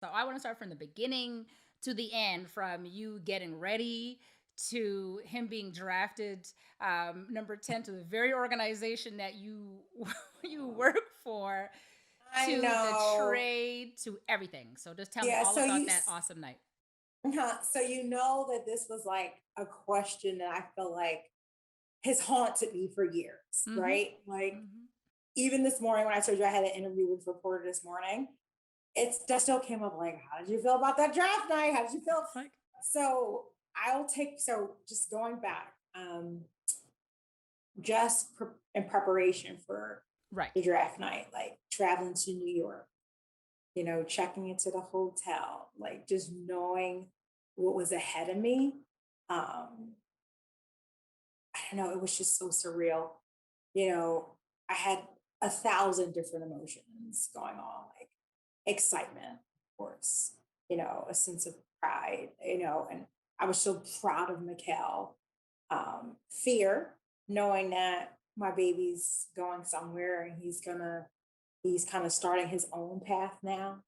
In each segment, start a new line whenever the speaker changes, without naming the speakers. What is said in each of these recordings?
So I want to start from the beginning to the end, from you getting ready to him being drafted number 10 to the very organization that you you work for,
I
to the
know.
trade, to everything. So just tell me
Yeah,
all about that awesome night.
so you know that this was like a question that I feel like has haunted me for years,
Mm-hmm.
right? Like
Mm-hmm.
even this morning when I told you I had an interview with a reporter this morning, it's that still came up like, how did you feel about that draft night? How did you feel?
Like,
So so just going back, in preparation for
right.
the draft night, like traveling to New York, checking into the hotel, like just knowing what was ahead of me. Um, I don't know, it was just so surreal. You know, I had 1,000 different emotions going on, like excitement, of course, a sense of pride, and I was so proud of Mikkel. Fear, knowing that my baby's going somewhere and he's kind of starting his own path now,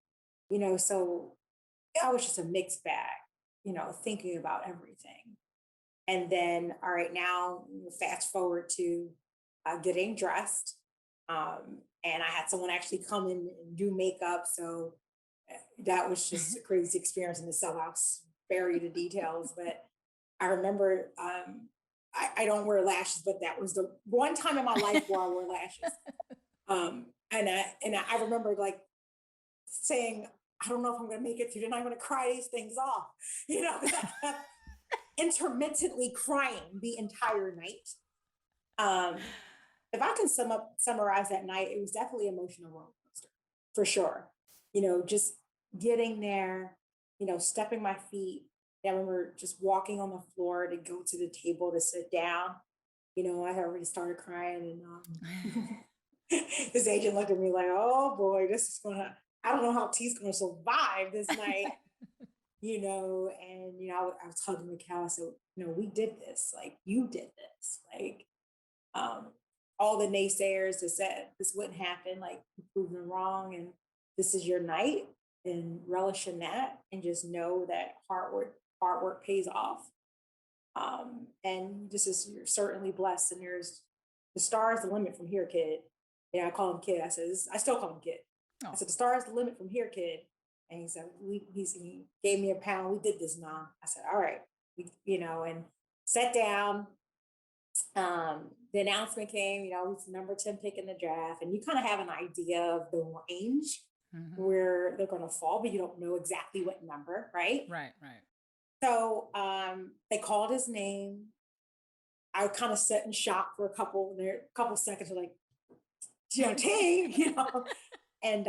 so I was just a mixed bag, thinking about everything. And then, all right, now fast forward to getting dressed. And I had someone actually come in and do makeup. So that was just a crazy experience in itself. I'll spare you the details, but I remember I don't wear lashes, but that was the one time in my life where I wore lashes. And I remember like saying, I don't know if I'm going to make it through tonight. I'm going to cry these things off, because I kept intermittently crying the entire night. Um, if I can summarize that night, it was definitely emotional roller coaster for sure. Just getting there, stepping my feet. I remember just walking on the floor to go to the table to sit down. I had already started crying, and this agent looked at me like, "Oh boy, this is gonna. I don't know how T's gonna survive this night." And I was hugging Mikhail. I said, we did this. Like, you did this. Like, um, all the naysayers that said this wouldn't happen, like, you proved them wrong, and this is your night, and relish in that, and just know that hard work pays off. And you're certainly blessed, and there's the star is the limit from here, kid. Yeah, I call him kid. I still call him kid. I
Oh,
said, the star is the limit from here, kid. And he said, he gave me a pound. We did this now. I said, all right. And sat down. The announcement came, he's the number 10 pick in the draft. And you kind of have an idea of the range
mm-hmm.
where they're going to fall, but you don't know exactly what number, right?
Right, right.
So they called his name. I kind of sat in shock for a couple seconds, like, team, and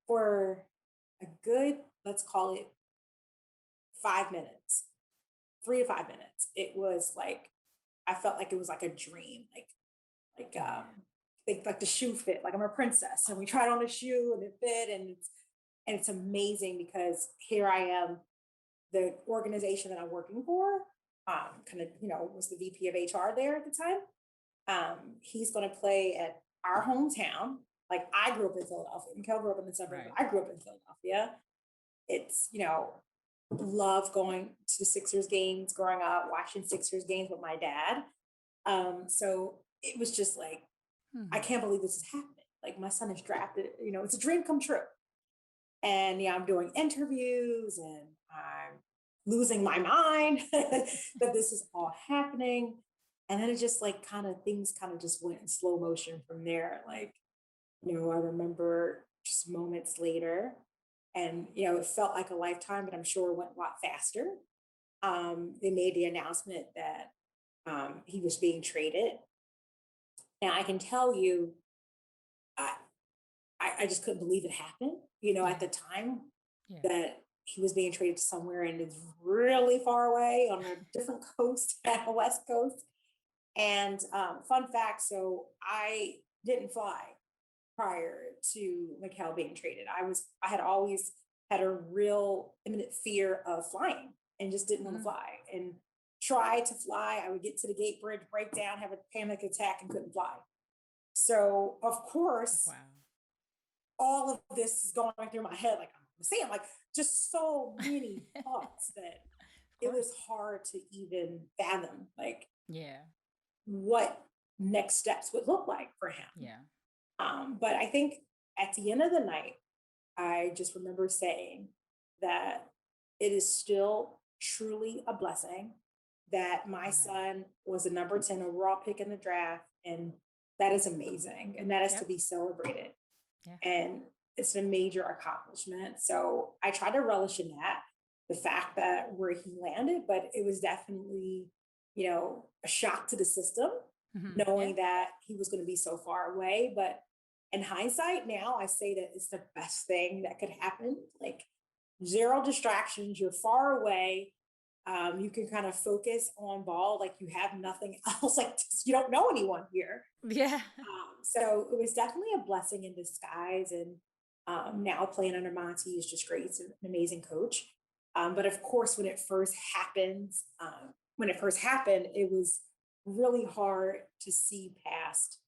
for a good, let's call it 5 minutes, 3 to 5 minutes, it was like I felt like it was like a dream, like the shoe fit, like I'm a princess, and we tried on the shoe and it fit, and it's amazing because here I am, the organization that I'm working for, kind of was the VP of HR there at the time. He's going to play at our hometown. Like I grew up in Philadelphia. Mikhail grew up in the suburbs.
Right.
I grew up in Philadelphia. It's love going to Sixers games growing up, watching Sixers games with my dad. So it was just like I
Hmm.
can't believe this is happening. Like my son is drafted. It's a dream come true. And yeah, I'm doing interviews and I'm losing my mind that this is all happening. And then it just like kind of things kind of just went in slow motion from there. Like, I remember just moments later and, it felt like a lifetime, but I'm sure it went a lot faster. They made the announcement that he was being traded. And I can tell you, I, I just couldn't believe it happened, at
Yeah.
the time
Yeah.
that he was being traded to somewhere and it's really far away on a different coast, west coast. And fun fact, so I didn't fly prior to Mikhail being traded. I had always had a real imminent fear of flying and just didn't want to
Mm.
fly. And tried to fly. I would get to the gate bridge, break down, have a panic attack, and couldn't fly. So of course,
Wow.
all of this is going through my head like, I'm was saying, like just so many thoughts that
Of
it was
course.
hard to even fathom like
Yeah.
what next steps would look like for him.
Yeah.
But I think at the end of the night, I just remember saying that it is still truly a blessing that my
Right.
son was a number 10 overall pick in the draft. And that is amazing. And that is to
Yep.
be celebrated.
Yeah.
And it's a major accomplishment. So I try to relish in that, the fact that where he landed, but it was definitely, a shock to the system,
Yeah.
knowing that he was going to be so far away. But in hindsight, now I say that it's the best thing that could happen. Like zero distractions, you're far away. You can kind of focus on ball, like you have nothing else, like you don't know anyone here.
Yeah.
So it was definitely a blessing in disguise. And now playing under Monty is just great. He's an amazing coach. But of course, when it first happened, it was really hard to see past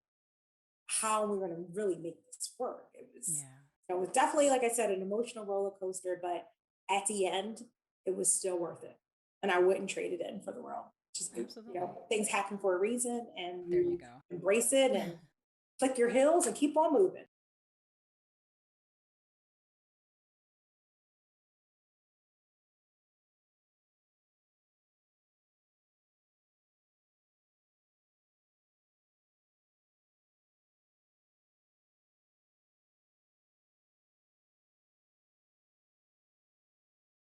how we were going to really make this work.
Yeah.
It was definitely, like I said, an emotional roller coaster, but at the end, it was still worth it. And I wouldn't trade it in for the world. Just,
Absolutely.
things happen for a reason and
There you
you
go.
embrace it and click your heels and keep on moving.